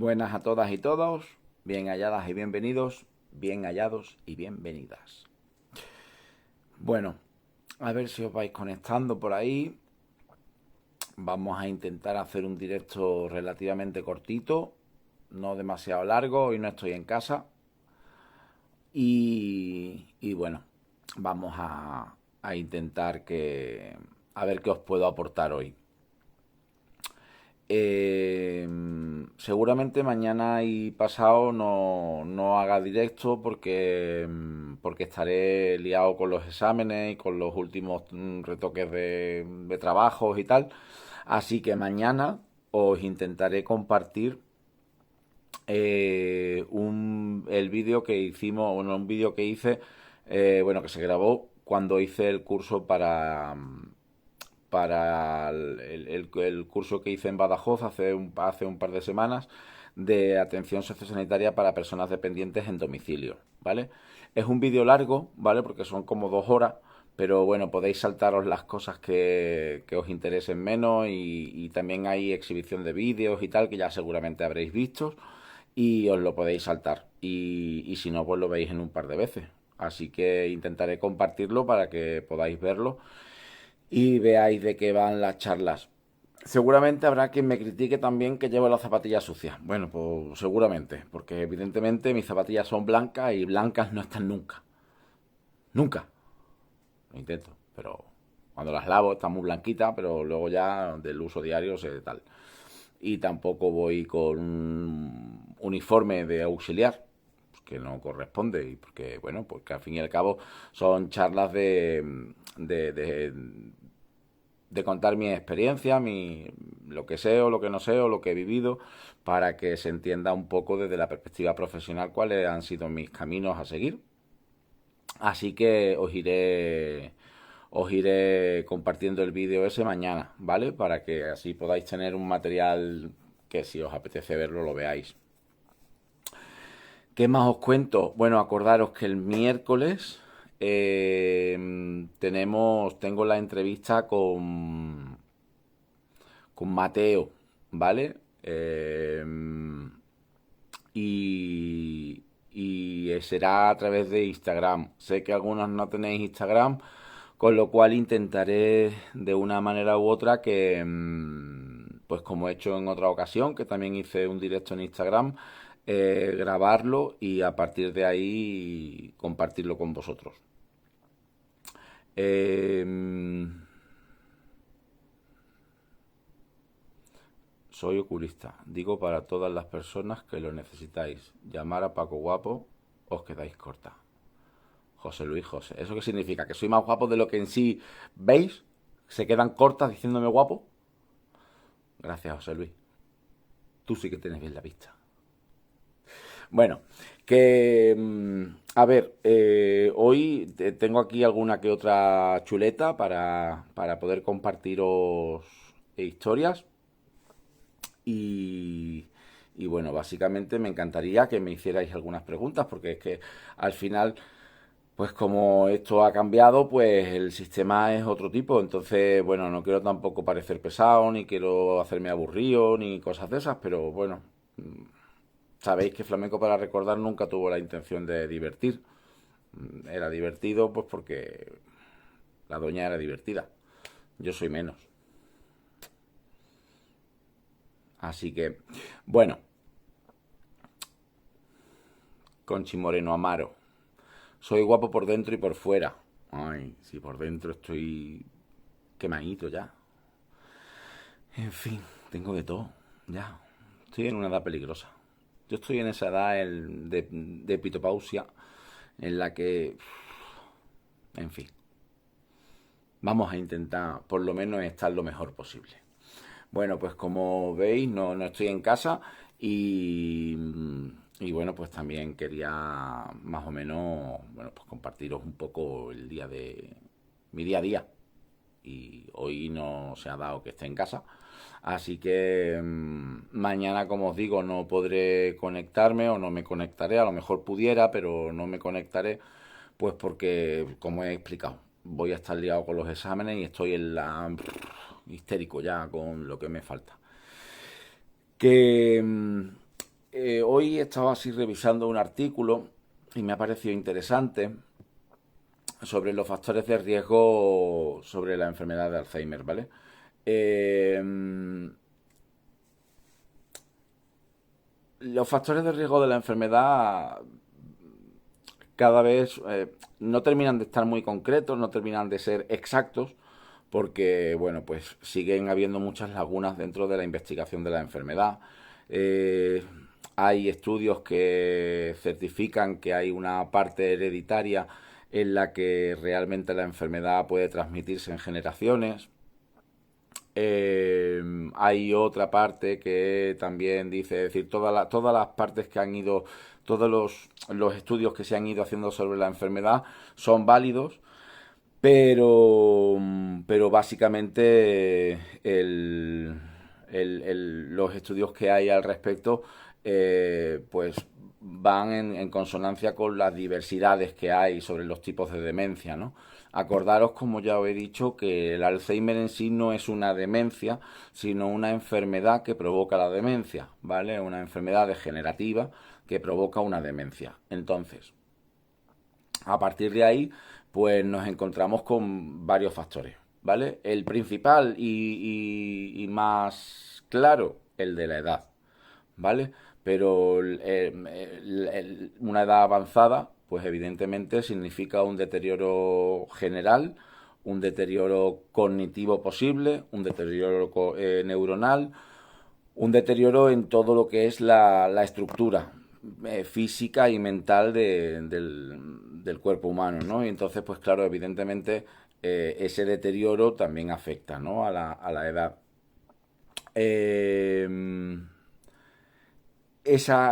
Buenas a todas y todos, bien halladas y bienvenidos, bien hallados y bienvenidas. Bueno, a ver si os vais conectando por ahí. Vamos a intentar hacer un directo relativamente cortito, no demasiado largo, hoy no estoy en casa. Y bueno, vamos a intentar a ver qué os puedo aportar hoy. Seguramente mañana y pasado no haga directo porque estaré liado con los exámenes y con los últimos retoques de trabajos y tal. Así que mañana os intentaré compartir el vídeo que hicimos, bueno, un vídeo que hice, bueno, que se grabó cuando hice el curso para el curso que hice en Badajoz hace un par de semanas de atención sociosanitaria para personas dependientes en domicilio, ¿vale? Es un vídeo largo, ¿vale? Porque son como 2 horas, pero bueno, podéis saltaros las cosas que os interesen menos y también hay exhibición de vídeos y tal que ya seguramente habréis visto y os lo podéis saltar y si no, pues lo veis en un par de veces. Así que intentaré compartirlo para que podáis verlo y veáis de qué van las charlas. Seguramente habrá quien me critique también que llevo las zapatillas sucias. Bueno, pues seguramente, porque evidentemente mis zapatillas son blancas y blancas no están nunca. Nunca. Lo intento, pero cuando las lavo están muy blanquitas, pero luego ya del uso diario se tal. Y tampoco voy con un uniforme de auxiliar, que no corresponde y porque, bueno, porque al fin y al cabo son charlas de, de contar mi experiencia, lo que sé o lo que no sé o lo que he vivido, para que se entienda un poco desde la perspectiva profesional cuáles han sido mis caminos a seguir. Así que os iré compartiendo el vídeo ese mañana, ¿vale? Para que así podáis tener un material que si os apetece verlo lo veáis. ¿Qué más os cuento? Bueno, acordaros que el miércoles tengo la entrevista con Mateo, ¿vale? Y será a través de Instagram. Sé que algunos no tenéis Instagram, con lo cual intentaré de una manera u otra pues como he hecho en otra ocasión, que también hice un directo en Instagram, grabarlo y a partir de ahí compartirlo con vosotros. Eh, Soy oculista. Digo para todas las personas que lo necesitáis. Llamar a Paco Guapo, os quedáis corta. José Luis José. ¿Eso qué significa? ¿Que soy más guapo de lo que en sí veis? ¿Se quedan cortas diciéndome guapo? Gracias, José Luis. Tú sí que tienes bien la vista. Bueno, a ver, hoy tengo aquí alguna que otra chuleta para poder compartiros historias. Y, y bueno, básicamente me encantaría que me hicierais algunas preguntas, porque es que al final, pues como esto ha cambiado, pues el sistema es otro tipo. Entonces, bueno, no quiero tampoco parecer pesado, ni quiero hacerme aburrido, ni cosas de esas, pero bueno, sabéis que Flamenco para Recordar nunca tuvo la intención de divertir. Era divertido, pues porque la doña era divertida. Yo soy menos. Así que, bueno, Conchi Moreno Amaro. Soy guapo por dentro y por fuera. Ay, si por dentro estoy quemadito ya. En fin, tengo de todo. Ya. Estoy en una edad peligrosa. Yo estoy en esa edad de pitopausia en la que... En fin. Vamos a intentar por lo menos estar lo mejor posible. Bueno, pues como veis, no estoy en casa y, y bueno, pues también quería más o menos, bueno, pues compartiros un poco mi día a día. Y hoy no se ha dado que esté en casa. Así que mañana, como os digo, no podré conectarme o no me conectaré. A lo mejor pudiera, pero no me conectaré, pues porque, como he explicado, voy a estar liado con los exámenes y estoy en la histérico ya con lo que me falta. Que Hoy he estado así revisando un artículo y me ha parecido interesante sobre los factores de riesgo sobre la enfermedad de Alzheimer, ¿vale? Eh, los factores de riesgo de la enfermedad cada vez no terminan de estar muy concretos, no terminan de ser exactos, porque, bueno, pues siguen habiendo muchas lagunas dentro de la investigación de la enfermedad. Eh, Hay estudios que certifican que hay una parte hereditaria en la que realmente la enfermedad puede transmitirse en generaciones. Hay otra parte que también dice, es decir, todas las partes que han ido, todos los estudios que se han ido haciendo sobre la enfermedad son válidos, pero básicamente los estudios que hay al respecto pues van en consonancia con las diversidades que hay sobre los tipos de demencia, ¿no? Acordaros, como ya os he dicho, que el Alzheimer en sí no es una demencia, sino una enfermedad que provoca la demencia, ¿vale? Una enfermedad degenerativa que provoca una demencia. Entonces, a partir de ahí, pues nos encontramos con varios factores, ¿vale? El principal y más claro, el de la edad, ¿vale? Pero una edad avanzada, pues evidentemente significa un deterioro general, un deterioro cognitivo posible, un deterioro neuronal, un deterioro en todo lo que es la estructura física y mental del cuerpo humano, ¿no? Y entonces, pues claro, evidentemente ese deterioro también afecta, ¿no? A la edad. Eh, ese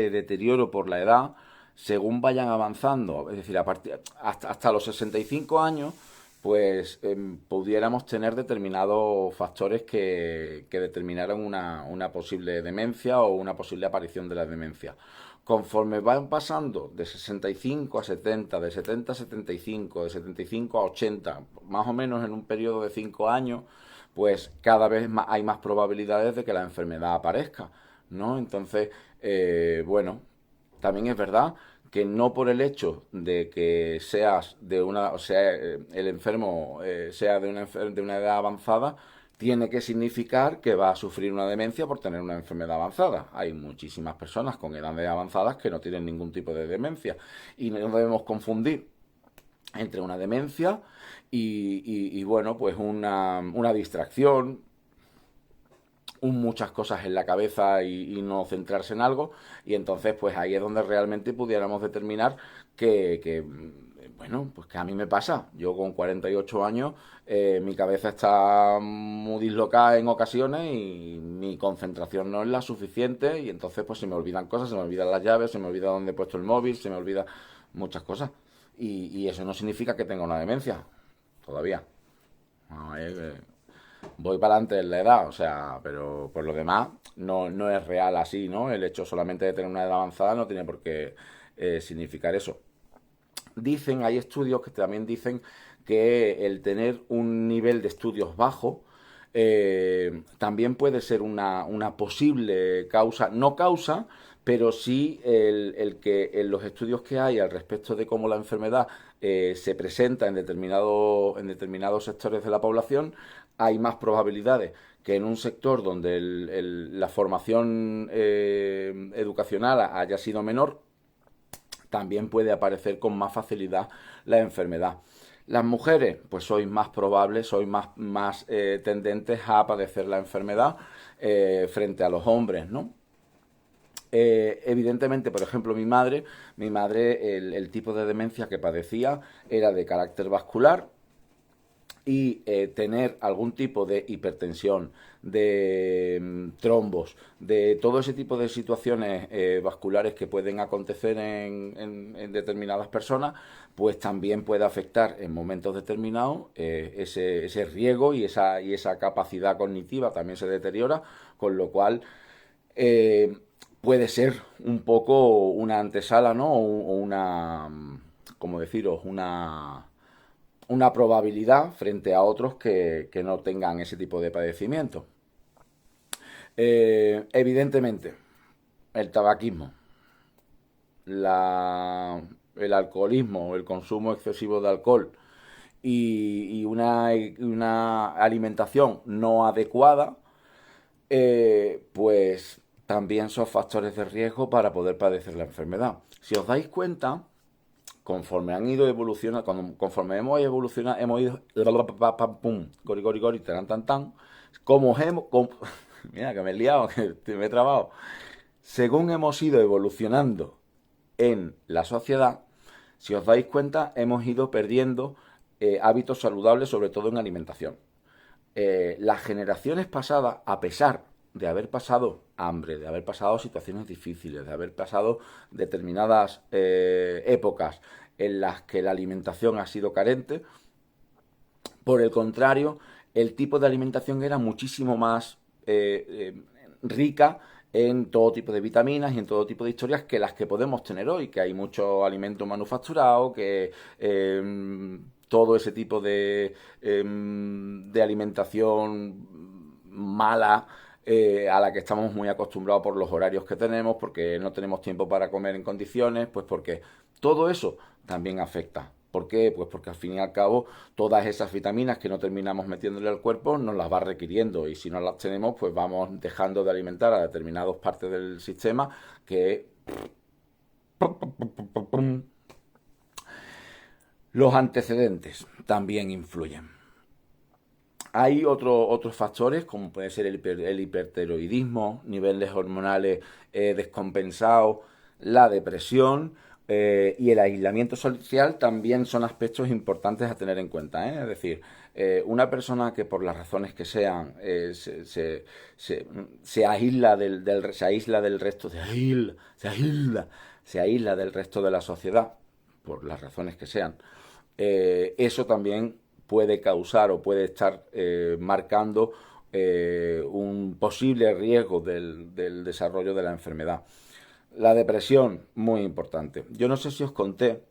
deterioro por la edad, según vayan avanzando, es decir, hasta los 65 años, pues pudiéramos tener determinados factores que determinaran una posible demencia o una posible aparición de la demencia. Conforme van pasando de 65 a 70, de 70 a 75, de 75 a 80, más o menos en un periodo de 5 años, pues cada vez hay más probabilidades de que la enfermedad aparezca, ¿no? Entonces, bueno, también es verdad que no por el hecho de que seas de una, o sea, el enfermo sea de una edad avanzada, tiene que significar que va a sufrir una demencia por tener una enfermedad avanzada. Hay muchísimas personas con edades avanzadas que no tienen ningún tipo de demencia y no debemos confundir entre una demencia bueno, pues una distracción, muchas cosas en la cabeza y no centrarse en algo, y entonces pues ahí es donde realmente pudiéramos determinar bueno, pues que a mí me pasa. Yo con 48 años, mi cabeza está muy dislocada en ocasiones y mi concentración no es la suficiente, y entonces pues se me olvidan cosas, se me olvidan las llaves, se me olvida dónde he puesto el móvil, se me olvida muchas cosas. Y eso no significa que tenga una demencia, todavía. No, voy para adelante en la edad, o sea, pero por lo demás no es real así, ¿no? El hecho solamente de tener una edad avanzada no tiene por qué significar eso. Hay estudios que también dicen que el tener un nivel de estudios bajo también puede ser una posible causa, no causa, pero sí el que en los estudios que hay al respecto de cómo la enfermedad se presenta en determinados sectores de la población, hay más probabilidades que en un sector donde la formación educacional haya sido menor, también puede aparecer con más facilidad la enfermedad. Las mujeres, pues sois más probables, sois más tendentes a padecer la enfermedad frente a los hombres, ¿no? Evidentemente, por ejemplo, mi madre, el tipo de demencia que padecía era de carácter vascular, y tener algún tipo de hipertensión, de trombos, de todo ese tipo de situaciones vasculares que pueden acontecer en determinadas personas, pues también puede afectar en momentos determinados ese riego y esa capacidad cognitiva también se deteriora, con lo cual eh, puede ser un poco una antesala, ¿no? O una, ¿cómo deciros? Una probabilidad frente a otros que no tengan ese tipo de padecimiento. Evidentemente, el tabaquismo, el alcoholismo, el consumo excesivo de alcohol y una alimentación no adecuada, pues también son factores de riesgo para poder padecer la enfermedad. Si os dais cuenta, conforme han ido evolucionando, conforme hemos evolucionado, hemos ido pum, gori gori gori, tan tan tan, como hemos, mira que me he liado, que me he trabado. Según hemos ido evolucionando en la sociedad, si os dais cuenta, hemos ido perdiendo hábitos saludables, sobre todo en alimentación. Las generaciones pasadas, a pesar de haber pasado hambre, de haber pasado situaciones difíciles, de haber pasado determinadas épocas en las que la alimentación ha sido carente, por el contrario, el tipo de alimentación era muchísimo más rica en todo tipo de vitaminas y en todo tipo de historias que las que podemos tener hoy, que hay mucho alimento manufacturado, que todo ese tipo de alimentación mala a la que estamos muy acostumbrados por los horarios que tenemos, porque no tenemos tiempo para comer en condiciones, pues porque todo eso también afecta. ¿Por qué? Pues porque al fin y al cabo todas esas vitaminas que no terminamos metiéndole al cuerpo nos las va requiriendo y si no las tenemos pues vamos dejando de alimentar a determinadas partes del sistema que... Los antecedentes también influyen. Hay otros factores, como puede ser el hipertiroidismo, niveles hormonales descompensados, la depresión y el aislamiento social también son aspectos importantes a tener en cuenta, ¿eh? Es decir, una persona que por las razones que sean se aísla se aísla del resto, se aísla del resto de la sociedad, por las razones que sean, eso también puede causar o puede estar marcando un posible riesgo del desarrollo de la enfermedad. La depresión, muy importante. Yo no sé si os conté,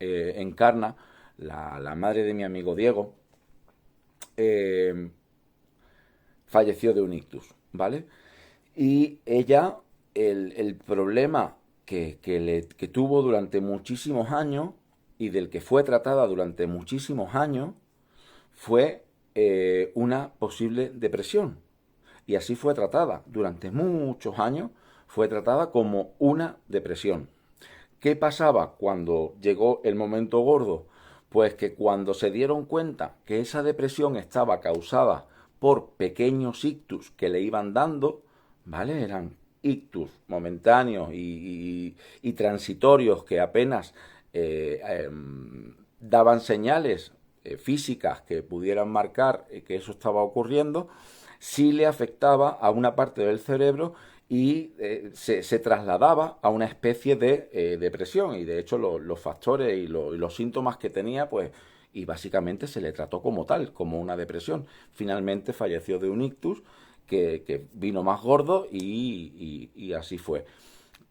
Encarna, la madre de mi amigo Diego, eh, falleció de un ictus, ¿vale? Y ella, el problema que tuvo durante muchísimos años y del que fue tratada durante muchísimos años fue una posible depresión. Y así fue tratada durante muchos años, fue tratada como una depresión. ¿Qué pasaba cuando llegó el momento gordo? Pues que cuando se dieron cuenta que esa depresión estaba causada por pequeños ictus que le iban dando, ¿vale? Eran ictus momentáneos y transitorios que apenas daban señales físicas que pudieran marcar que eso estaba ocurriendo, sí le afectaba a una parte del cerebro y se trasladaba a una especie de depresión y de hecho los factores y los síntomas que tenía pues y básicamente se le trató como tal, como una depresión. Finalmente falleció de un ictus que vino más gordo y así fue.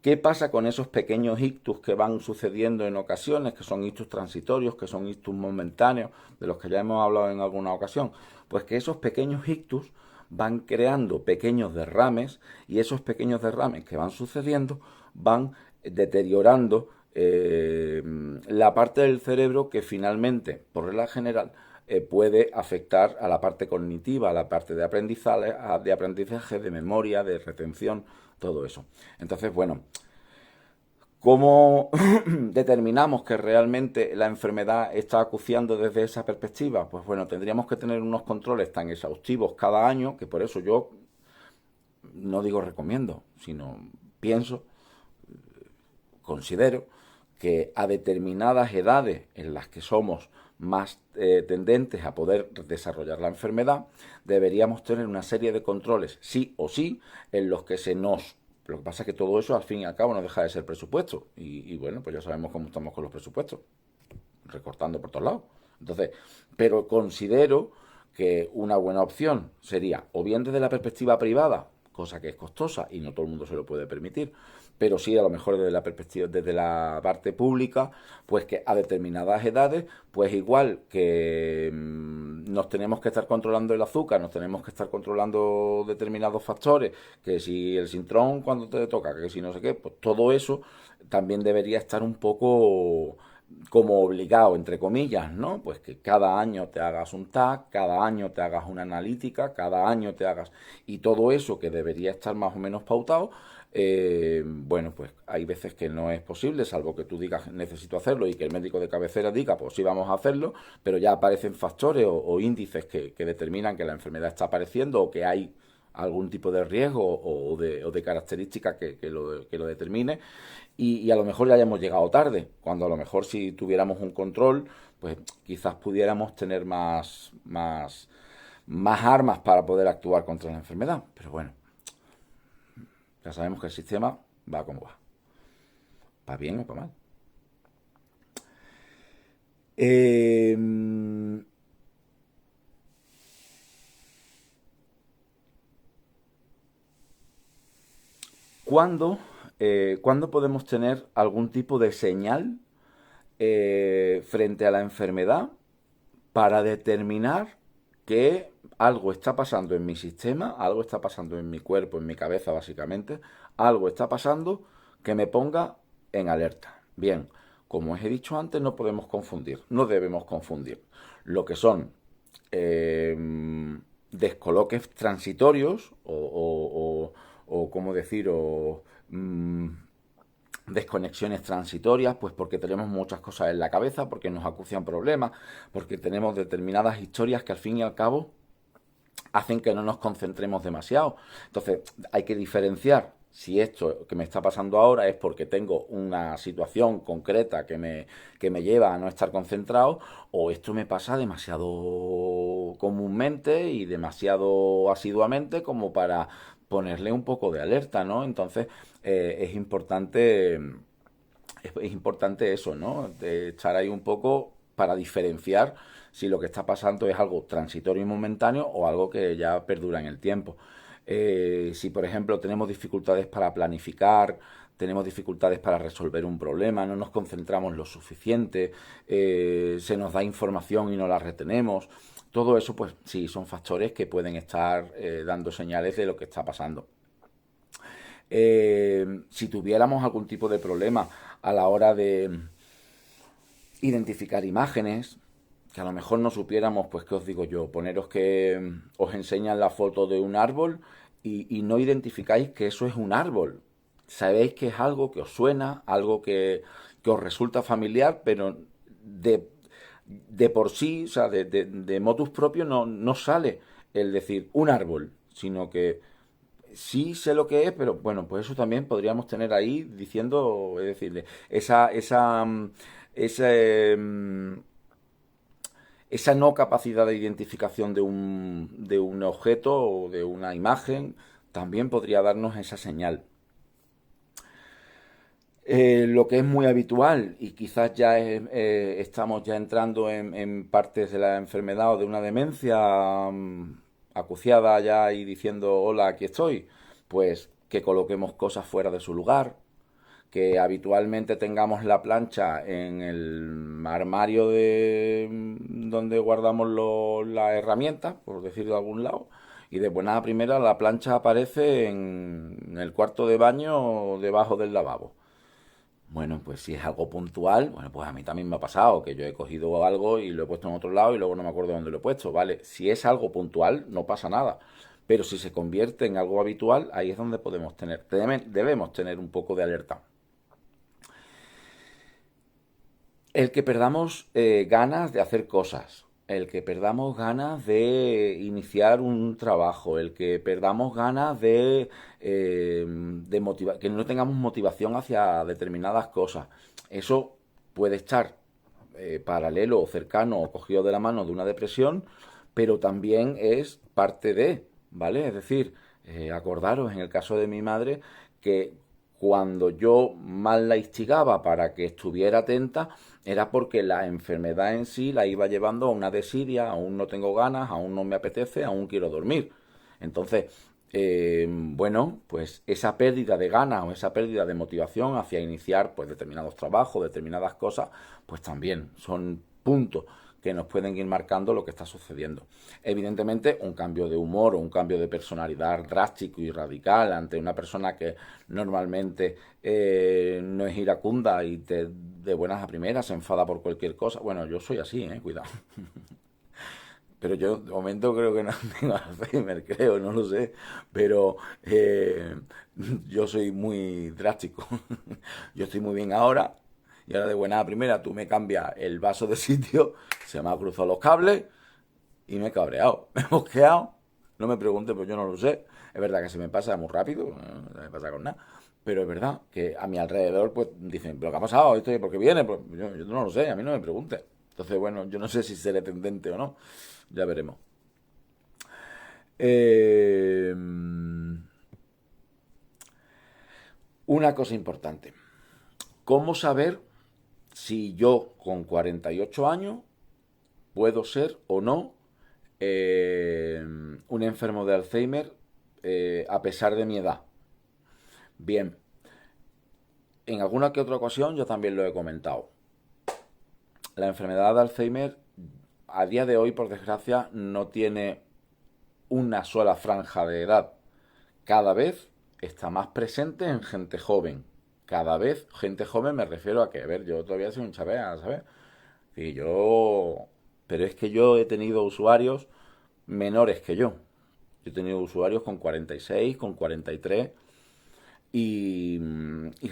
¿Qué pasa con esos pequeños ictus que van sucediendo en ocasiones, que son ictus transitorios, que son ictus momentáneos, de los que ya hemos hablado en alguna ocasión? Pues que esos pequeños ictus van creando pequeños derrames y esos pequeños derrames que van sucediendo van deteriorando la parte del cerebro que finalmente, por regla general, puede afectar a la parte cognitiva, a la parte de aprendizaje, de memoria, de retención, todo eso. Entonces, bueno, ¿cómo determinamos que realmente la enfermedad está acuciando desde esa perspectiva? Pues bueno, tendríamos que tener unos controles tan exhaustivos cada año que por eso yo no digo recomiendo, sino pienso, considero que a determinadas edades en las que somos más tendentes a poder desarrollar la enfermedad, deberíamos tener una serie de controles, sí o sí, en los que se nos... Lo que pasa es que todo eso, al fin y al cabo, no deja de ser presupuesto. Y bueno, pues ya sabemos cómo estamos con los presupuestos, recortando por todos lados. Entonces, pero considero que una buena opción sería, o bien desde la perspectiva privada, cosa que es costosa y no todo el mundo se lo puede permitir, pero sí a lo mejor desde la perspectiva, desde la parte pública, pues que a determinadas edades, pues igual que nos tenemos que estar controlando el azúcar, nos tenemos que estar controlando determinados factores, que si el sintrón cuando te toca, que si no sé qué, pues todo eso también debería estar un poco como obligado, entre comillas, ¿no? Pues que cada año te hagas un TAC, cada año te hagas una analítica, cada año te hagas... Y todo eso que debería estar más o menos pautado, bueno, pues hay veces que no es posible, salvo que tú digas necesito hacerlo y que el médico de cabecera diga, pues sí vamos a hacerlo, pero ya aparecen factores o índices que determinan que la enfermedad está apareciendo o que hay algún tipo de riesgo o de característica que lo determine y a lo mejor ya hayamos llegado tarde, cuando a lo mejor si tuviéramos un control, pues quizás pudiéramos tener más armas para poder actuar contra la enfermedad. Pero bueno, ya sabemos que el sistema va como va. ¿Va bien o va mal? Eh, ¿Cuándo, ¿cuándo podemos tener algún tipo de señal frente a la enfermedad para determinar que algo está pasando en mi sistema, algo está pasando en mi cuerpo, en mi cabeza básicamente, algo está pasando que me ponga en alerta? Bien, como os he dicho antes, no podemos confundir, no debemos confundir lo que son eh, descoloques transitorios o cómo decir, desconexiones transitorias, pues porque tenemos muchas cosas en la cabeza, porque nos acucian problemas, porque tenemos determinadas historias que al fin y al cabo hacen que no nos concentremos demasiado. Entonces, hay que diferenciar si esto que me está pasando ahora es porque tengo una situación concreta que me lleva a no estar concentrado, o esto me pasa demasiado comúnmente y demasiado asiduamente como para ponerle un poco de alerta, ¿no? Entonces, es importante eso, ¿no? De echar ahí un poco para diferenciar si lo que está pasando es algo transitorio y momentáneo o algo que ya perdura en el tiempo. Si, por ejemplo, tenemos dificultades para planificar, tenemos dificultades para resolver un problema, no nos concentramos lo suficiente, se nos da información y no la retenemos, todo eso, pues sí, son factores que pueden estar dando señales de lo que está pasando. Si tuviéramos algún tipo de problema a la hora de identificar imágenes, que a lo mejor no supiéramos, pues qué os digo yo, poneros que os enseñan la foto de un árbol y no identificáis que eso es un árbol. Sabéis que es algo que os suena, algo que os resulta familiar, pero de, de por sí, o sea, de motus propio no sale el decir un árbol, sino que sí sé lo que es, pero bueno, pues eso también podríamos tener ahí diciendo, es decirle, esa, esa no capacidad de identificación de un objeto o de una imagen también podría darnos esa señal. Lo que es muy habitual y quizás ya estamos ya entrando en partes de la enfermedad o de una demencia acuciada ya y diciendo hola, aquí estoy, pues que coloquemos cosas fuera de su lugar, que habitualmente tengamos la plancha en el armario de donde guardamos las herramientas, por decirlo de algún lado, y de buena primera la plancha aparece en el cuarto de baño debajo del lavabo. Bueno, pues si es algo puntual, bueno, pues a mí también me ha pasado que yo he cogido algo y lo he puesto en otro lado y luego no me acuerdo dónde lo he puesto, ¿vale? Si es algo puntual, no pasa nada. Pero si se convierte en algo habitual, ahí es donde debemos tener un poco de alerta. El que perdamos ganas de hacer cosas, el que perdamos ganas de iniciar un trabajo, el que perdamos ganas de motivar, que no tengamos motivación hacia determinadas cosas, eso puede estar paralelo o cercano o cogido de la mano de una depresión, pero también es parte de, ¿vale? Es decir, acordaros en el caso de mi madre que cuando yo mal la instigaba para que estuviera atenta, era porque la enfermedad en sí la iba llevando a una desidia, aún no tengo ganas, aún no me apetece, aún quiero dormir. Entonces, bueno, pues esa pérdida de ganas o esa pérdida de motivación hacia iniciar pues determinados trabajos, determinadas cosas, pues también son puntos que nos pueden ir marcando lo que está sucediendo. Evidentemente, un cambio de humor o un cambio de personalidad drástico y radical ante una persona que normalmente no es iracunda y de buenas a primeras se enfada por cualquier cosa. Bueno, yo soy así, cuidado. Pero yo de momento creo que no tengo Alzheimer, creo, no lo sé. Pero yo soy muy drástico. Yo estoy muy bien ahora y ahora de buena a primera tú me cambias el vaso de sitio, se me han cruzado los cables y me he cabreado. Me he mosqueado. No me pregunte, pues yo no lo sé. Es verdad que se me pasa muy rápido, no me pasa con nada. Pero es verdad que a mi alrededor pues dicen, ¿pero qué ha pasado? ¿Esto por qué viene? Pues yo no lo sé, a mí no me pregunte. Entonces, bueno, yo no sé si seré tendente o no. Ya veremos. Eh, una cosa importante. ¿Cómo saber si yo con 48 años puedo ser o no un enfermo de Alzheimer a pesar de mi edad? Bien, en alguna que otra ocasión yo también lo he comentado. La enfermedad de Alzheimer a día de hoy, por desgracia, no tiene una sola franja de edad. Cada vez está más presente en gente joven. Cada vez, gente joven me refiero a que, a ver, yo todavía soy un chavea, ¿sabes? Y yo... Pero es que yo he tenido usuarios menores que yo. Yo he tenido usuarios con 46, con 43 y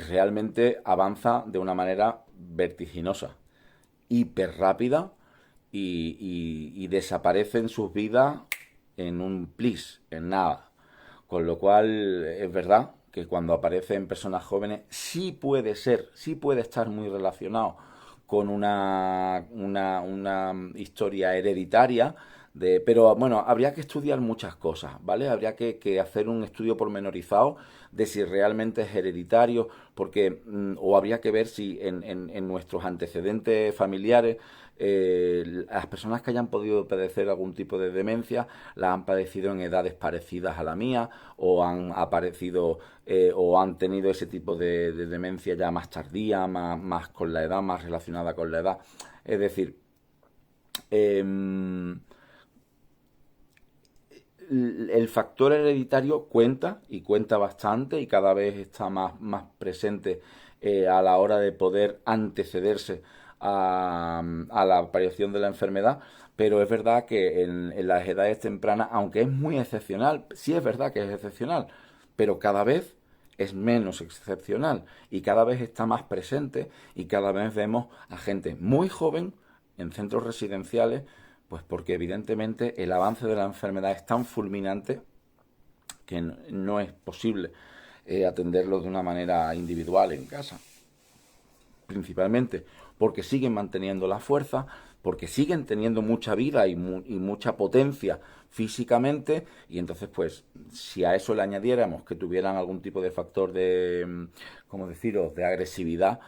realmente avanza de una manera vertiginosa, hiper rápida y desaparece en sus vidas en un plis, en nada. Con lo cual es verdad que cuando aparece en personas jóvenes sí puede ser, sí puede estar muy relacionado con una historia hereditaria, pero bueno, habría que estudiar muchas cosas, ¿vale? Habría que hacer un estudio pormenorizado de si realmente es hereditario, porque o habría que ver si en nuestros antecedentes familiares las personas que hayan podido padecer algún tipo de demencia la han padecido en edades parecidas a la mía o han aparecido o han tenido ese tipo de demencia ya más tardía, más con la edad, más relacionada con la edad. Es decir, eh, el factor hereditario cuenta y cuenta bastante y cada vez está más presente a la hora de poder antecederse a la aparición de la enfermedad, pero es verdad que en las edades tempranas, aunque es muy excepcional, sí es verdad que es excepcional, pero cada vez es menos excepcional y cada vez está más presente y cada vez vemos a gente muy joven en centros residenciales, pues porque evidentemente el avance de la enfermedad es tan fulminante que no es posible atenderlo de una manera individual en casa. Principalmente porque siguen manteniendo la fuerza, porque siguen teniendo mucha vida y mucha potencia físicamente, y entonces pues si a eso le añadiéramos que tuvieran algún tipo de factor de, ¿cómo deciros?, de agresividad,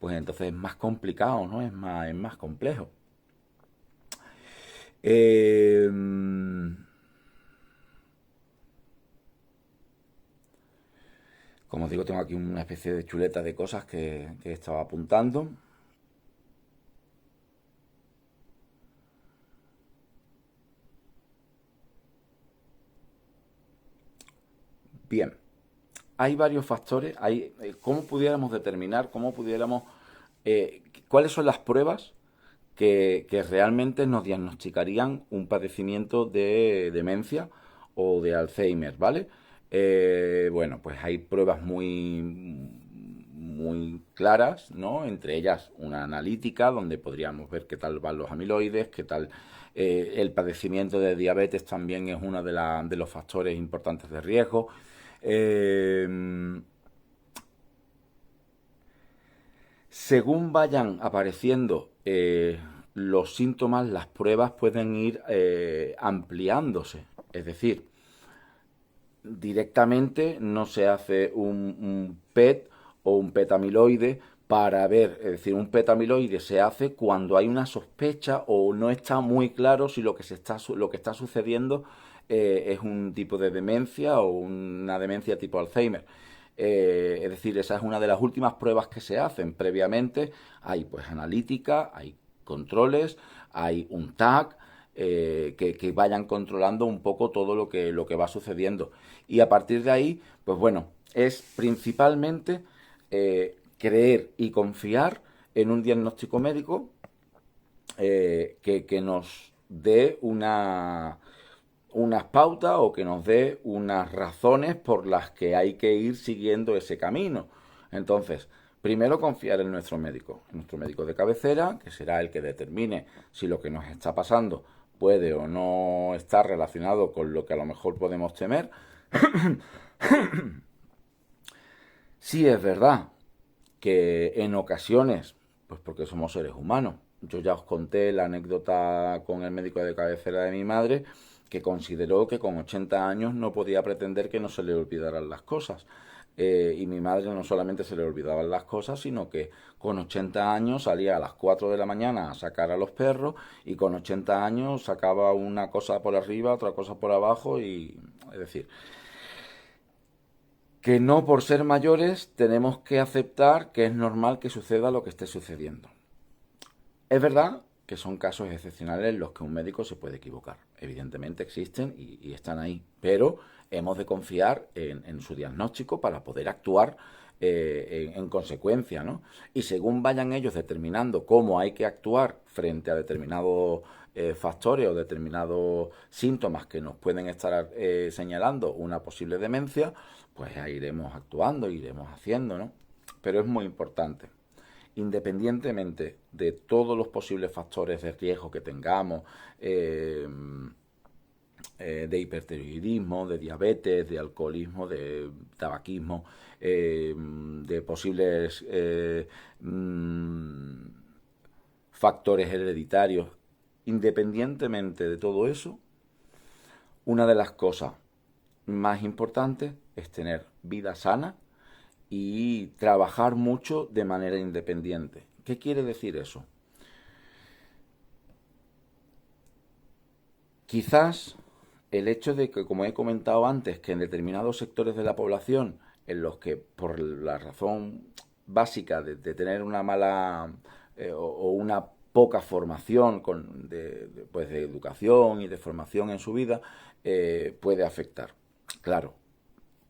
pues entonces es más complicado, ¿no? Es más complejo. Eh, como os digo, tengo aquí una especie de chuleta de cosas que estaba apuntando. Bien, hay varios factores. ¿Cómo pudiéramos determinar, cuáles son las pruebas que realmente nos diagnosticarían un padecimiento de demencia o de Alzheimer, ¿vale? Bueno, pues hay pruebas muy claras, ¿no? Entre ellas una analítica donde podríamos ver qué tal van los amiloides, qué tal el padecimiento de diabetes también es uno de los factores importantes de riesgo. Eh, Según vayan apareciendo los síntomas, las pruebas pueden ir ampliándose. Es decir, directamente no se hace un PET o un PET amiloide para ver, es decir, un PET amiloide se hace cuando hay una sospecha o no está muy claro si lo que está sucediendo es un tipo de demencia o una demencia tipo Alzheimer. Es decir, esa es una de las últimas pruebas que se hacen. Previamente hay pues analítica, hay controles, hay un tag, que vayan controlando un poco todo lo que va sucediendo. Y a partir de ahí, pues bueno, es principalmente creer y confiar en un diagnóstico médico que nos dé unas pautas o que nos dé unas razones por las que hay que ir siguiendo ese camino. Entonces, primero confiar en nuestro médico de cabecera, que será el que determine si lo que nos está pasando puede o no estar relacionado con lo que a lo mejor podemos temer. Sí es verdad que en ocasiones, pues porque somos seres humanos, yo ya os conté la anécdota con el médico de cabecera de mi madre, que consideró que con 80 años no podía pretender que no se le olvidaran las cosas. Y mi madre no solamente se le olvidaban las cosas, sino que con 80 años salía a las 4 de la mañana a sacar a los perros y con 80 años sacaba una cosa por arriba, otra cosa por abajo y... Es decir, que no por ser mayores tenemos que aceptar que es normal que suceda lo que esté sucediendo. Es verdad que son casos excepcionales en los que un médico se puede equivocar. Evidentemente existen y están ahí, pero hemos de confiar en su diagnóstico para poder actuar en consecuencia, ¿no? Y según vayan ellos determinando cómo hay que actuar frente a determinados factores o determinados síntomas que nos pueden estar señalando una posible demencia, pues ahí iremos actuando, iremos haciendo, ¿no? Pero es muy importante, independientemente de todos los posibles factores de riesgo que tengamos, de hipertiroidismo, de diabetes, de alcoholismo, de tabaquismo, de posibles factores hereditarios, independientemente de todo eso, una de las cosas más importantes es tener vida sana y trabajar mucho de manera independiente. ¿Qué quiere decir eso? Quizás el hecho de que, como he comentado antes, que en determinados sectores de la población, en los que por la razón básica de tener una mala o una poca formación pues de educación y de formación en su vida, puede afectar. Claro.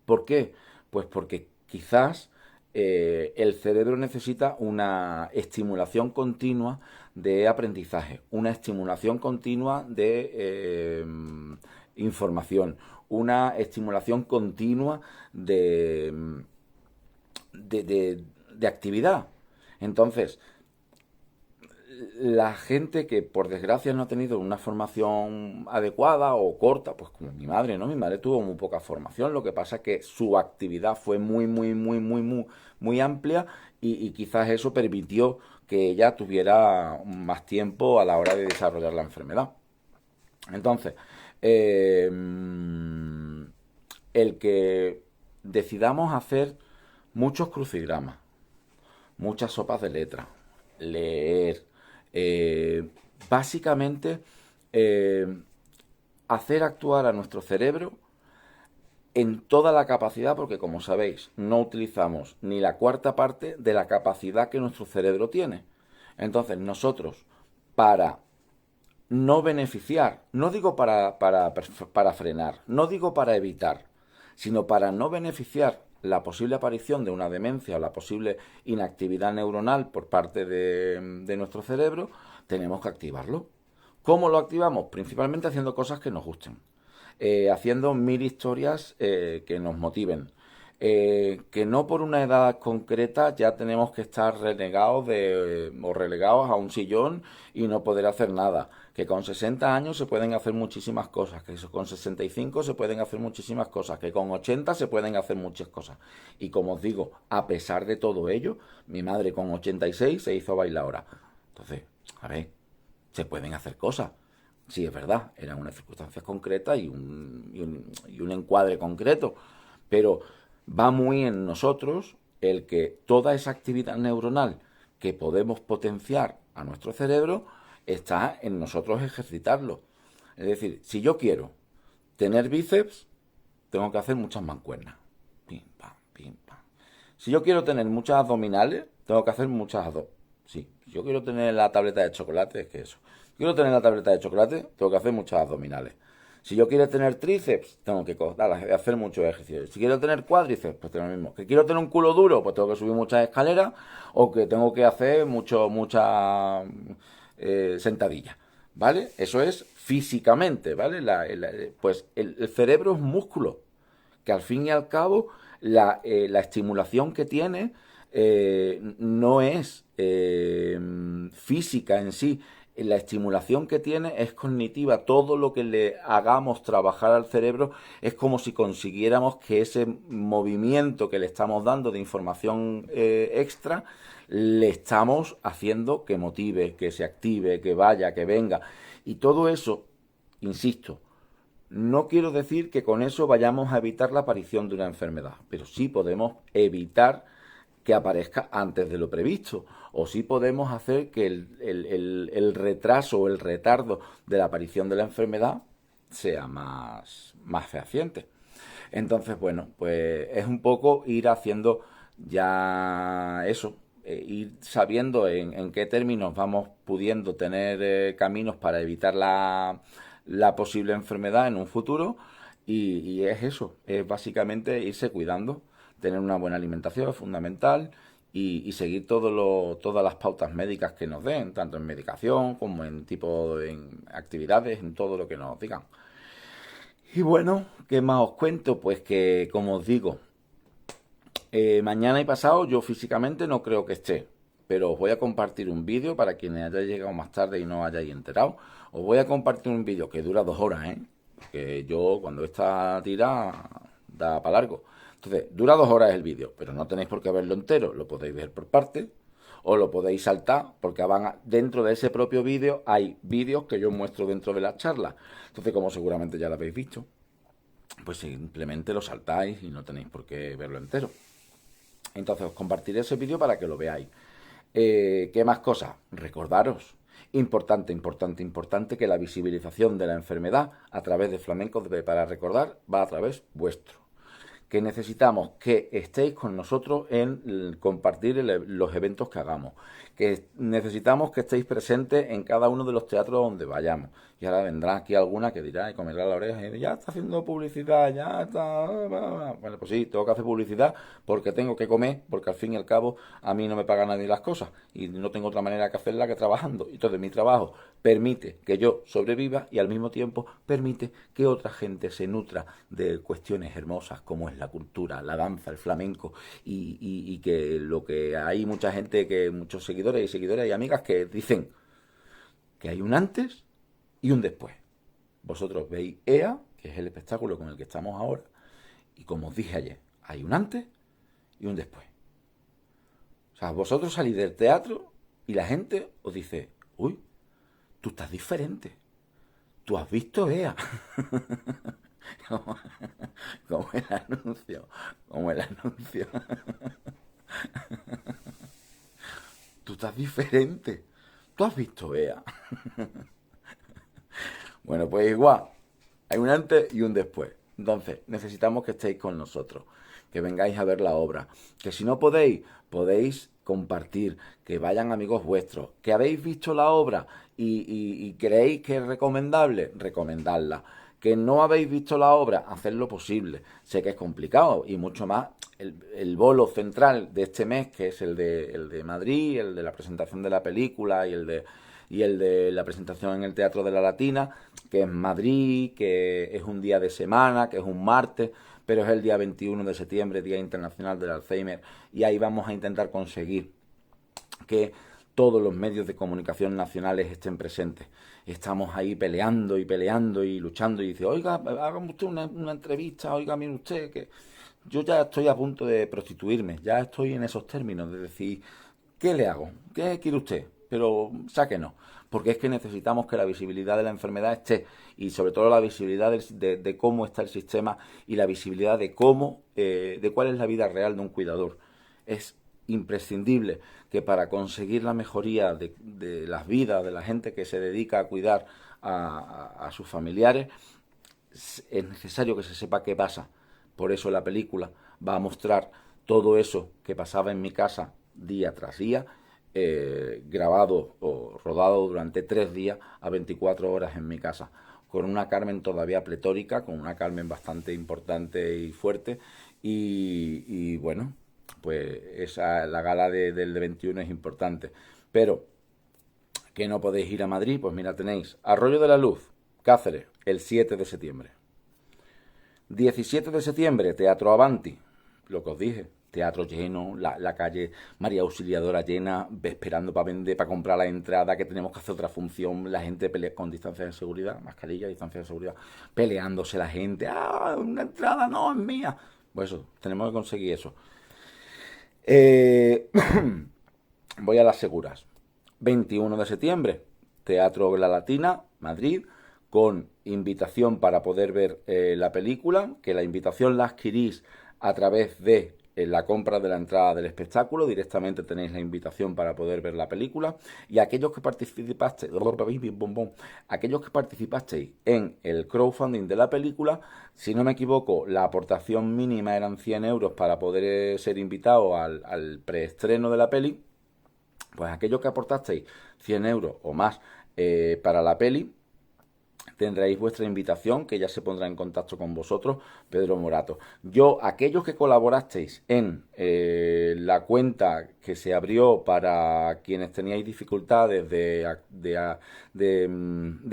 ¿Por qué? Pues porque quizás el cerebro necesita una estimulación continua de aprendizaje, una estimulación continua de información, una estimulación continua de actividad. Entonces, la gente que por desgracia no ha tenido una formación adecuada o corta, pues como mi madre, ¿no? Mi madre tuvo muy poca formación, lo que pasa es que su actividad fue muy amplia y quizás eso permitió que ella tuviera más tiempo a la hora de desarrollar la enfermedad. Entonces, el que decidamos hacer muchos crucigramas, muchas sopas de letras, leer, básicamente hacer actuar a nuestro cerebro en toda la capacidad, porque como sabéis, no utilizamos ni la cuarta parte de la capacidad que nuestro cerebro tiene. Entonces nosotros, para no beneficiar, no digo para frenar, no digo para evitar, sino para no beneficiar la posible aparición de una demencia o la posible inactividad neuronal por parte de nuestro cerebro, tenemos que activarlo. ¿Cómo lo activamos? Principalmente haciendo cosas que nos gusten, haciendo mil historias que nos motiven. Que no por una edad concreta ya tenemos que estar renegados o relegados a un sillón y no poder hacer nada. Que con 60 años se pueden hacer muchísimas cosas, que con 65 se pueden hacer muchísimas cosas, que con 80 se pueden hacer muchas cosas. Y como os digo, a pesar de todo ello, mi madre con 86 se hizo bailaora. Entonces, a ver, se pueden hacer cosas. Sí, es verdad, eran unas circunstancias concretas y un encuadre concreto, pero va muy en nosotros el que toda esa actividad neuronal que podemos potenciar a nuestro cerebro está en nosotros ejercitarlo. Es decir, si yo quiero tener bíceps, tengo que hacer muchas mancuernas. Pim, pam, pim, pam. Si yo quiero tener muchas abdominales, tengo que hacer muchas Sí, si yo quiero tener la tableta de chocolate, es que eso. Quiero tener la tableta de chocolate, tengo que hacer muchas abdominales. Si yo quiero tener tríceps, tengo que hacer muchos ejercicios. Si quiero tener cuádriceps, pues tengo lo mismo. Que quiero tener un culo duro, pues tengo que subir muchas escaleras o que tengo que hacer muchas sentadillas. ¿Vale? Eso es físicamente, ¿vale? Pues el cerebro es un músculo que al fin y al cabo la estimulación que tiene no es física en sí, la estimulación que tiene es cognitiva. Todo lo que le hagamos trabajar al cerebro es como si consiguiéramos que ese movimiento que le estamos dando de información extra le estamos haciendo que motive, que se active, que vaya, que venga. Y todo eso, insisto, no quiero decir que con eso vayamos a evitar la aparición de una enfermedad, pero sí podemos evitar que aparezca antes de lo previsto, o sí podemos hacer que el retraso o el retardo de la aparición de la enfermedad sea más fehaciente. Entonces, bueno, pues es un poco ir haciendo ya eso, ir sabiendo en qué términos vamos pudiendo tener caminos para evitar la posible enfermedad en un futuro y es eso, es básicamente irse cuidando, tener una buena alimentación es fundamental y seguir todas las pautas médicas que nos den, tanto en medicación como en actividades, en todo lo que nos digan. Y bueno, ¿qué más os cuento? Pues que, como os digo, mañana y pasado yo físicamente no creo que esté, pero os voy a compartir un vídeo para quienes hayáis llegado más tarde y no hayáis enterado. Os voy a compartir un vídeo que dura 2 horas, ¿eh? Que yo cuando esta tira da para largo. Entonces, dura 2 horas el vídeo, pero no tenéis por qué verlo entero, lo podéis ver por partes o lo podéis saltar porque dentro de ese propio vídeo hay vídeos que yo muestro dentro de la charla. Entonces, como seguramente ya lo habéis visto, pues simplemente lo saltáis y no tenéis por qué verlo entero. Entonces os compartiré ese vídeo para que lo veáis. ¿Qué más cosas? Recordaros, importante que la visibilización de la enfermedad a través de Flamenco para recordar va a través vuestro. Que necesitamos que estéis con nosotros en compartir los eventos que hagamos, que necesitamos que estéis presentes en cada uno de los teatros donde vayamos. Y ahora vendrá aquí alguna que dirá y comerá la oreja y ya está haciendo publicidad, ya está... Bueno, pues sí, tengo que hacer publicidad porque tengo que comer, porque al fin y al cabo a mí no me paga nadie las cosas y no tengo otra manera que hacerla que trabajando. Entonces mi trabajo permite que yo sobreviva y al mismo tiempo permite que otra gente se nutra de cuestiones hermosas como es la cultura, la danza, el flamenco y que lo que hay mucha gente, que muchos seguidores y seguidoras y amigas que dicen que hay un antes y un después. Vosotros veis EA, que es el espectáculo con el que estamos ahora, y como os dije ayer, hay un antes y un después. O sea, vosotros salís del teatro y la gente os dice, uy, tú estás diferente. Tú has visto EA. Como el anuncio. Como el anuncio. Tú estás diferente. Tú has visto EA. Bueno, pues igual. Hay un antes y un después. Entonces, necesitamos que estéis con nosotros. Que vengáis a ver la obra. Que si no podéis compartir. Que vayan amigos vuestros. Que habéis visto la obra y creéis que es recomendable, recomendadla. Que no habéis visto la obra, haced lo posible. Sé que es complicado y mucho más el bolo central de este mes, que es el de Madrid, el de la presentación de la película y el de la presentación en el Teatro de la Latina, que es Madrid, que es un día de semana, que es un martes, pero es el día 21 de septiembre, Día Internacional del Alzheimer, y ahí vamos a intentar conseguir que todos los medios de comunicación nacionales estén presentes. Estamos ahí peleando y luchando y dice, oiga, hágame usted una entrevista, oiga, mire usted, que yo ya estoy a punto de prostituirme, ya estoy en esos términos de decir, ¿qué le hago? ¿Qué quiere usted? Pero sáquenos, porque es que necesitamos que la visibilidad de la enfermedad esté y sobre todo la visibilidad de cómo está el sistema y la visibilidad de de cuál es la vida real de un cuidador. Es imprescindible que para conseguir la mejoría de las vidas de la gente que se dedica a cuidar a sus familiares, es necesario que se sepa qué pasa. Por eso la película va a mostrar todo eso que pasaba en mi casa día tras día, grabado o rodado durante 3 días a 24 horas en mi casa, con una Carmen todavía pletórica, con una Carmen bastante importante y fuerte, y bueno, pues la gala del 21 es importante. Pero, que no podéis ir a Madrid, pues mira, tenéis Arroyo de la Luz, Cáceres, el 7 de septiembre. 17 de septiembre, Teatro Avanti, lo que os dije, teatro lleno, la calle María Auxiliadora llena, esperando para vender, para comprar la entrada, que tenemos que hacer otra función, la gente pelea con distancia de seguridad, mascarilla, distancia de seguridad, peleándose la gente, una entrada no, es mía. Pues eso, tenemos que conseguir eso. Voy a las seguras. 21 de septiembre, Teatro La Latina, Madrid, con invitación para poder ver la película, que la invitación la adquirís a través de la compra de la entrada del espectáculo. Directamente tenéis la invitación para poder ver la película. Y aquellos que participasteis en el crowdfunding de la película, si no me equivoco, la aportación mínima eran 100 euros para poder ser invitado al preestreno de la peli. Pues aquellos que aportasteis 100 euros o más para la peli, tendréis vuestra invitación, que ya se pondrá en contacto con vosotros Pedro Morato. Yo, aquellos que colaborasteis en la cuenta que se abrió para quienes teníais dificultades de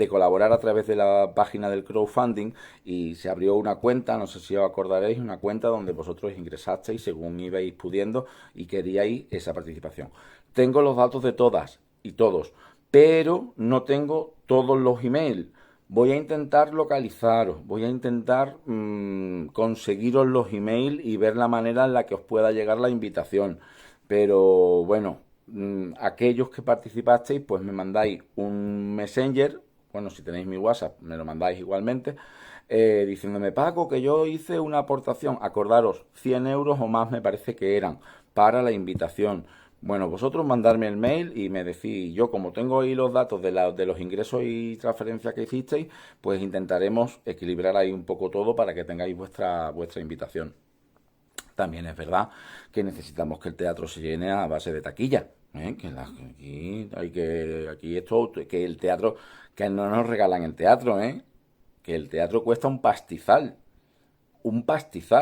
colaborar a través de la página del crowdfunding, y se abrió una cuenta, no sé si os acordaréis, una cuenta donde vosotros ingresasteis según ibais pudiendo y queríais esa participación. Tengo los datos de todas y todos, pero no tengo todos los emails. Voy a intentar localizaros, voy a intentar conseguiros los emails y ver la manera en la que os pueda llegar la invitación. Pero bueno, aquellos que participasteis, pues me mandáis un Messenger, bueno, si tenéis mi WhatsApp, me lo mandáis igualmente, diciéndome, Paco, que yo hice una aportación, acordaros, 100 euros o más me parece que eran, para la invitación. Bueno, vosotros mandarme el mail y me decís, yo como tengo ahí los datos de los ingresos y transferencias que hicisteis, pues intentaremos equilibrar ahí un poco todo para que tengáis vuestra invitación. También es verdad que necesitamos que el teatro se llene a base de taquilla, ¿eh? Que el teatro, que no nos regalan el teatro, ¿eh? Que el teatro cuesta un pastizal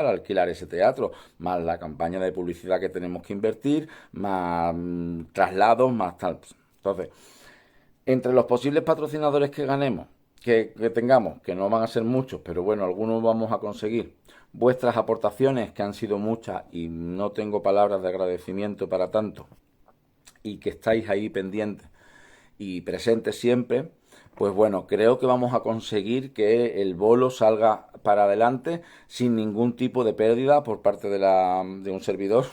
alquilar ese teatro, más la campaña de publicidad que tenemos que invertir, más traslados, más tal. Entonces, entre los posibles patrocinadores que ganemos, que tengamos, que no van a ser muchos, pero bueno, algunos vamos a conseguir, vuestras aportaciones, que han sido muchas y no tengo palabras de agradecimiento para tanto, y que estáis ahí pendientes y presentes siempre, pues bueno, creo que vamos a conseguir que el bolo salga para adelante sin ningún tipo de pérdida por parte de un servidor,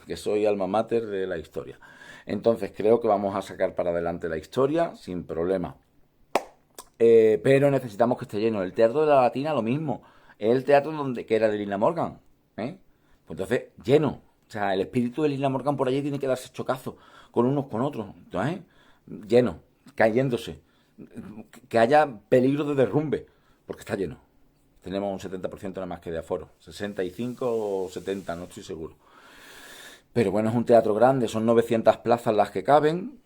que soy alma mater de la historia. Entonces creo que vamos a sacar para adelante la historia sin problema. Pero necesitamos que esté lleno. El Teatro de la Latina lo mismo. Es el teatro que era de Lina Morgan. Pues entonces, lleno. O sea, el espíritu de Lina Morgan por allí tiene que darse chocazo con unos con otros. Entonces, lleno, cayéndose. Que haya peligro de derrumbe, porque está lleno. Tenemos un 70% nada más que de aforo. 65 o 70, no estoy seguro. Pero bueno, es un teatro grande, son 900 plazas las que caben.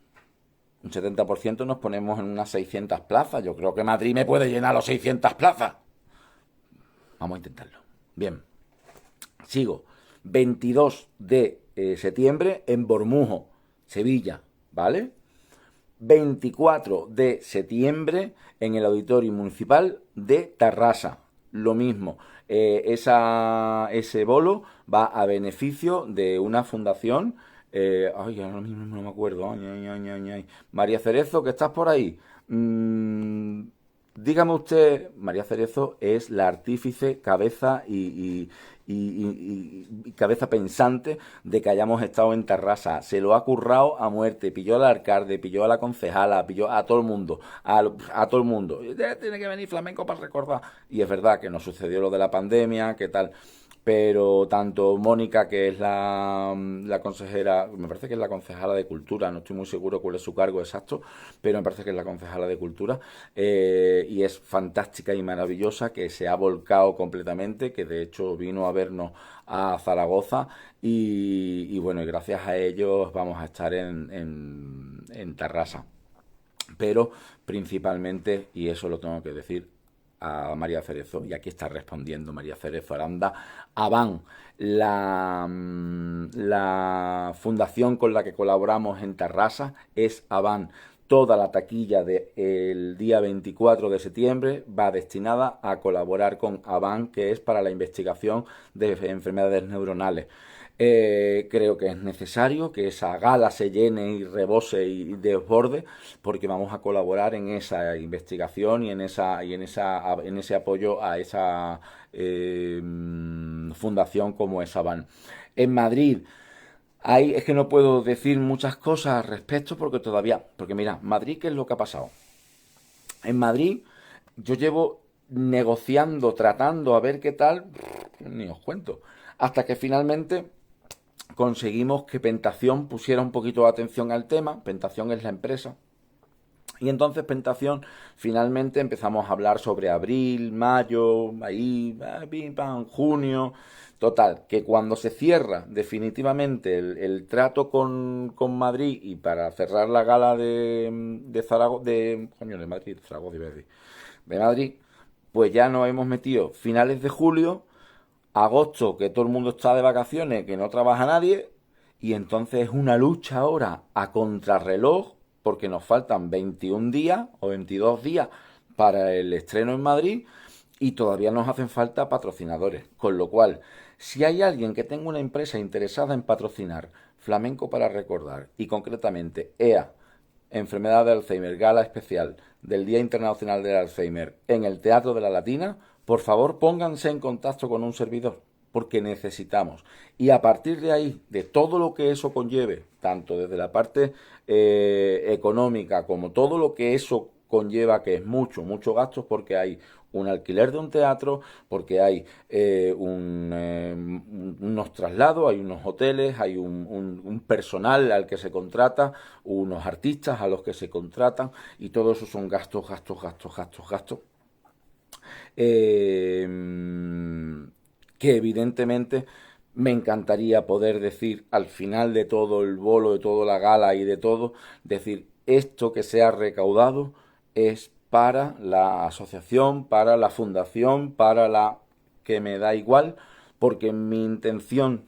Un 70% nos ponemos en unas 600 plazas. Yo creo que Madrid me puede llenar los 600 plazas. Vamos a intentarlo. Bien. Sigo. 22 de septiembre en Bormujo, Sevilla, ¿vale? 24 de septiembre en el Auditorio Municipal de Tarrasa. Lo mismo. Ese bolo va a beneficio de una fundación. Ahora mismo no me acuerdo. María Cerezo, que estás por ahí. Dígame usted, María Cerezo es la artífice, cabeza y cabeza pensante de que hayamos estado en Tarrasa. Se lo ha currado a muerte. Pilló al alcalde, pilló a la concejala, pilló a todo el mundo. A todo el mundo. Tiene que venir flamenco para recordar. Y es verdad que nos sucedió lo de la pandemia, que tal. Pero tanto Mónica, que es la consejera, me parece que es la concejala de Cultura, no estoy muy seguro cuál es su cargo exacto, pero me parece que es la concejala de Cultura, y es fantástica y maravillosa, que se ha volcado completamente, que de hecho vino a movernos a Zaragoza y bueno, y gracias a ellos vamos a estar en Tarrasa. Pero principalmente, y eso lo tengo que decir a María Cerezo, y aquí está respondiendo María Cerezo Aranda, Avan, la fundación con la que colaboramos en Tarrasa es Avan. Toda la taquilla del día 24 de septiembre va destinada a colaborar con Avan, que es para la investigación de enfermedades neuronales. Creo que es necesario que esa gala se llene y rebose y desborde, porque vamos a colaborar en esa investigación y en ese apoyo a esa fundación como es Avan. En Madrid, ahí es que no puedo decir muchas cosas al respecto porque mira, Madrid, ¿qué es lo que ha pasado? En Madrid yo llevo negociando, tratando a ver qué tal, ni os cuento, hasta que finalmente conseguimos que Pentación pusiera un poquito de atención al tema. Pentación es la empresa. Y entonces Pentación finalmente empezamos a hablar sobre abril, mayo, ahí, junio. Total, que cuando se cierra definitivamente el trato con Madrid y para cerrar la gala de Zaragoza, de Madrid, Zaragoza, de Madrid, pues ya nos hemos metido finales de julio, agosto, que todo el mundo está de vacaciones, que no trabaja nadie, y entonces es una lucha ahora a contrarreloj, porque nos faltan 21 días o 22 días para el estreno en Madrid y todavía nos hacen falta patrocinadores. Con lo cual, si hay alguien que tenga una empresa interesada en patrocinar Flamenco para Recordar y concretamente EA, Enfermedad de Alzheimer, gala especial del Día Internacional del Alzheimer en el Teatro de la Latina, por favor pónganse en contacto con un servidor, porque necesitamos. Y a partir de ahí, de todo lo que eso conlleve, tanto desde la parte económica como todo lo que eso conlleva, que es mucho gastos, porque hay un alquiler de un teatro, porque hay unos traslados, hay unos hoteles, hay un personal al que se contrata, unos artistas a los que se contratan, y todo eso son gastos. Eh, que evidentemente me encantaría poder decir al final de todo el bolo, de toda la gala y de todo, decir esto que se ha recaudado es para la asociación, para la fundación, para la que me da igual, porque mi intención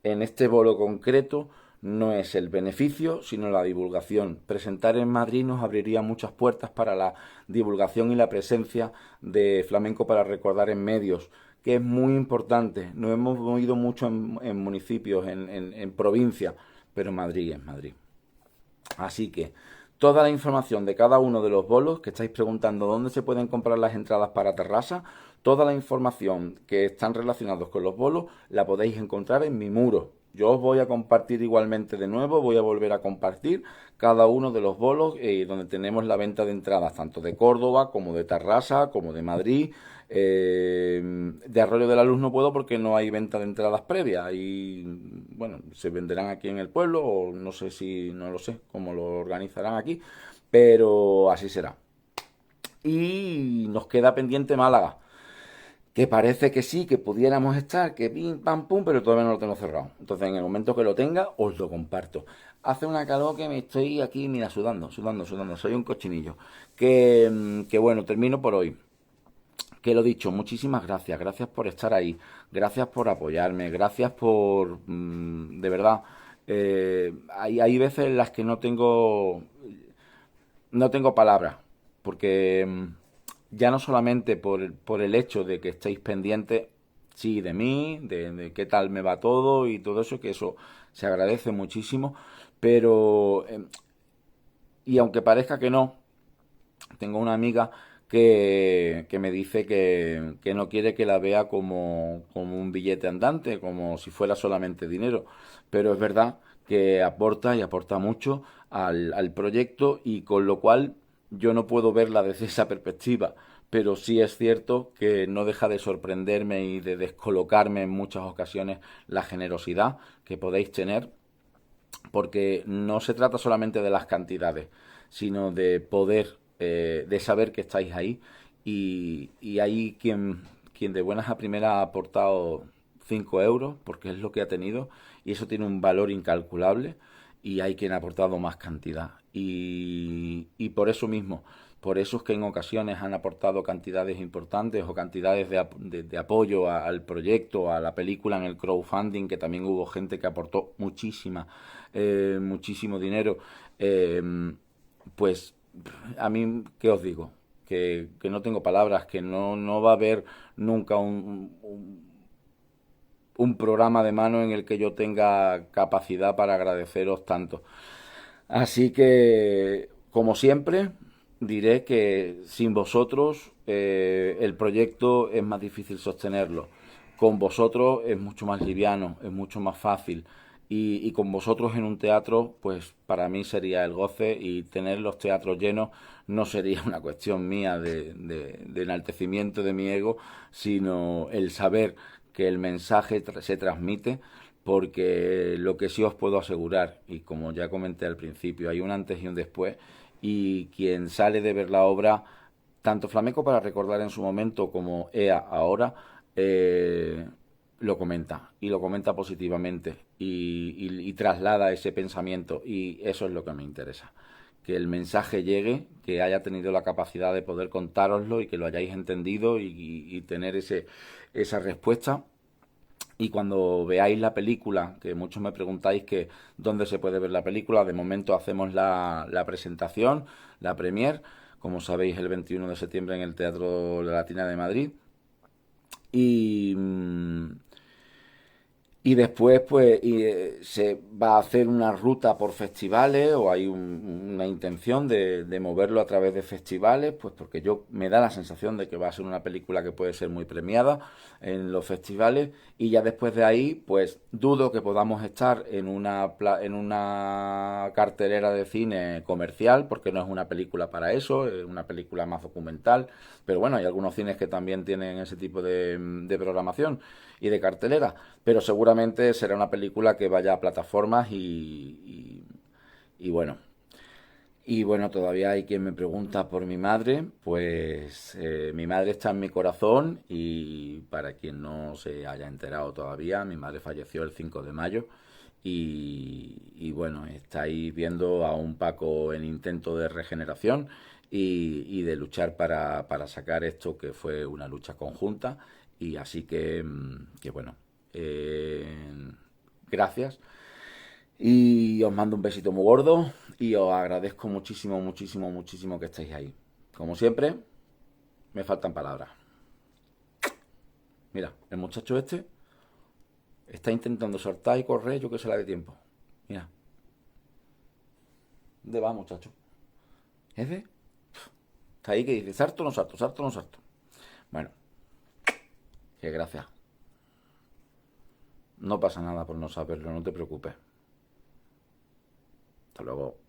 en este bolo concreto no es el beneficio, sino la divulgación. Presentar en Madrid nos abriría muchas puertas para la divulgación y la presencia de Flamenco para Recordar en medios, que es muy importante. Nos hemos movido mucho en municipios, en provincia, pero Madrid es Madrid. Así que toda la información de cada uno de los bolos, que estáis preguntando dónde se pueden comprar las entradas para Tarrasa, toda la información que están relacionados con los bolos la podéis encontrar en mi muro. Yo os voy a compartir igualmente de nuevo, voy a volver a compartir cada uno de los bolos donde tenemos la venta de entradas, tanto de Córdoba como de Tarrasa, como de Madrid. De Arroyo de la Luz no puedo porque no hay venta de entradas previas y bueno, se venderán aquí en el pueblo o no sé si, no lo sé cómo lo organizarán aquí, pero así será. Y nos queda pendiente Málaga, que parece que sí, que pudiéramos estar, que pim, pam, pum, pero todavía no lo tengo cerrado. Entonces, en el momento que lo tenga, os lo comparto. Hace una calor que me estoy aquí, mira, sudando, soy un cochinillo. Que bueno, termino por hoy. Que lo dicho, muchísimas gracias por estar ahí, gracias por apoyarme, gracias por, de verdad, hay veces en las que no tengo palabras, porque ya no solamente por el hecho de que estéis pendientes, sí, de mí, de qué tal me va todo y todo eso, que eso se agradece muchísimo, pero, y aunque parezca que no, tengo una amiga que me dice que no quiere que la vea como un billete andante, como si fuera solamente dinero. Pero es verdad que aporta y aporta mucho al proyecto y con lo cual yo no puedo verla desde esa perspectiva. Pero sí es cierto que no deja de sorprenderme y de descolocarme en muchas ocasiones la generosidad que podéis tener, porque no se trata solamente de las cantidades, sino de poder, de saber que estáis ahí y hay quien de buenas a primeras ha aportado 5 euros, porque es lo que ha tenido, y eso tiene un valor incalculable, y hay quien ha aportado más cantidad. Y por eso mismo, por eso es que en ocasiones han aportado cantidades importantes o cantidades de apoyo al proyecto, a la película en el crowdfunding, que también hubo gente que aportó muchísimo dinero. eh, pues a mí, ¿qué os digo? Que no tengo palabras, que no va a haber nunca un programa de mano en el que yo tenga capacidad para agradeceros tanto. Así que, como siempre, diré que sin vosotros el proyecto es más difícil sostenerlo. Con vosotros es mucho más liviano, es mucho más fácil. Y con vosotros en un teatro, pues para mí sería el goce, y tener los teatros llenos no sería una cuestión mía de enaltecimiento de mi ego, sino el saber que el mensaje se transmite, porque lo que sí os puedo asegurar, y como ya comenté al principio, hay un antes y un después, y quien sale de ver la obra, tanto Flamenco para recordar en su momento como EA ahora, lo comenta, y lo comenta positivamente, y traslada ese pensamiento, y eso es lo que me interesa. Que el mensaje llegue, que haya tenido la capacidad de poder contároslo y que lo hayáis entendido, y tener esa respuesta. Y cuando veáis la película, que muchos me preguntáis que dónde se puede ver la película, de momento hacemos la presentación, la premier, como sabéis, el 21 de septiembre en el Teatro La Latina de Madrid. Y, y después, pues, se va a hacer una ruta por festivales, o hay una intención de moverlo a través de festivales, pues porque yo me da la sensación de que va a ser una película que puede ser muy premiada en los festivales, y ya después de ahí, pues dudo que podamos estar en una cartelera de cine comercial, porque no es una película para eso, es una película más documental, pero bueno, hay algunos cines que también tienen ese tipo de programación y de cartelera, pero seguramente será una película que vaya a plataformas y bueno. Y bueno, todavía hay quien me pregunta por mi madre. Pues mi madre está en mi corazón, y para quien no se haya enterado todavía, mi madre falleció el 5 de mayo, y bueno, estáis viendo a un Paco en intento de regeneración, y de luchar para sacar esto, que fue una lucha conjunta. Y así que bueno, gracias, y os mando un besito muy gordo, y os agradezco muchísimo que estéis ahí. Como siempre, me faltan palabras. Mira, el muchacho este está intentando saltar y correr, yo que sé la de tiempo. Mira, ¿dónde va, muchacho? ¿Ese? Está ahí que dice, salto, no salto, salto, no salto. Bueno, que gracias. No pasa nada por no saberlo, no te preocupes. Hasta luego.